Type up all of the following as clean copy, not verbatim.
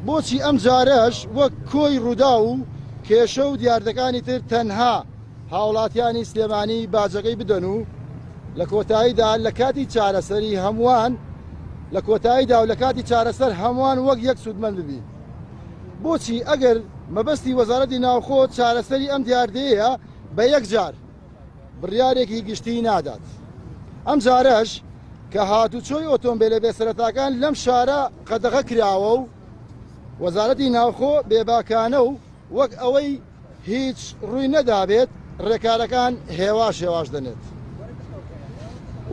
بۆچی ئەم جارەش وەک کۆی ڕوودا و کێشە و دیاردەکانی تر تەنها هاوڵاتیانی سلێمانی باجەکەی بدەن و لە کۆتاییدا لە کاتی چارەسەری هەمووان لە کۆتاییدا و لە کاتی چارەسەر هەمووان وەک یەک سوودمەند ببین. بۆچی ئەگەر مەبەستی وەزارەتی ناوخۆ چارەسەری ئەم دیاردەیە بە یەک جار بڕیارێکی گشتی نادات. ئەم جارەش کە هاتوچۆی ئۆتۆمبیلە بێسەرەتاکان لەم شارە قەدەغە کراوە و وەزارەتی ناوخۆ بێباکانە و وەک ئەوەی هیچ ڕووی نەدابێت ڕێکارەکان هێواش دەنێت.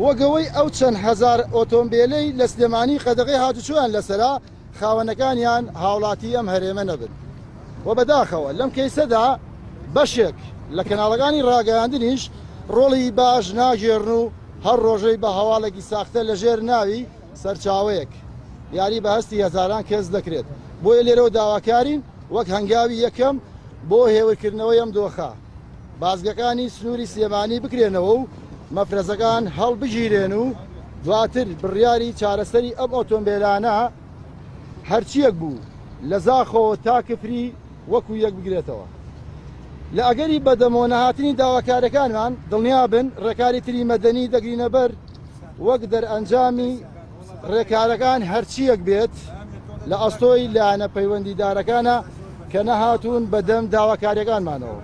وەگەوەی ئەو چەند هەزار ئۆتۆمبیلەی لە سلێمانی قەدەغەی هاتوچۆیان لەسەرا خاوەنەکانیان هاوڵاتی ئەم هەرێمە نەبن. و بەداخەوە لەم کەیسەدا بەشێک لە کەناڵەکانی ڕاگەیاندنیش ڕۆڵی باش ناژێڕن و هەر ڕۆژەی بە هەواڵێکی ساختە لەژێر ناوی سەرچاوەیەک یاری بە هەستی هەزاران کەس دەکرێت. بۆیە لێرەوە داواکارین وەک هەنگاوی یەکەم بۆ هێورکردنەوەی ئەم دۆخە بازگەکانی سنووری سلێمانی بکرێنەوە و مەفرەزەکان هەڵبژیرێن و دواتر بڕیاری چارەسەری ئەم ئۆتۆمبیلانە هەرچیەک بوو لە زاخەوە تا کفری وەکو یەک بگرێتەوە. لە ئەگەری بەدەمەوە نەهاتنی داواکارەکانمان دڵنیا بن ڕێکاری تری مەدەنی دەگرینە بەر وەک دەرئەنجامی ڕێکارەکان هەرچیەک بێت لە ئەستۆی لایەنە پەیوەندیدارەکانە کە نەهاتوون بەدەم داواکاریەکانمانەوە.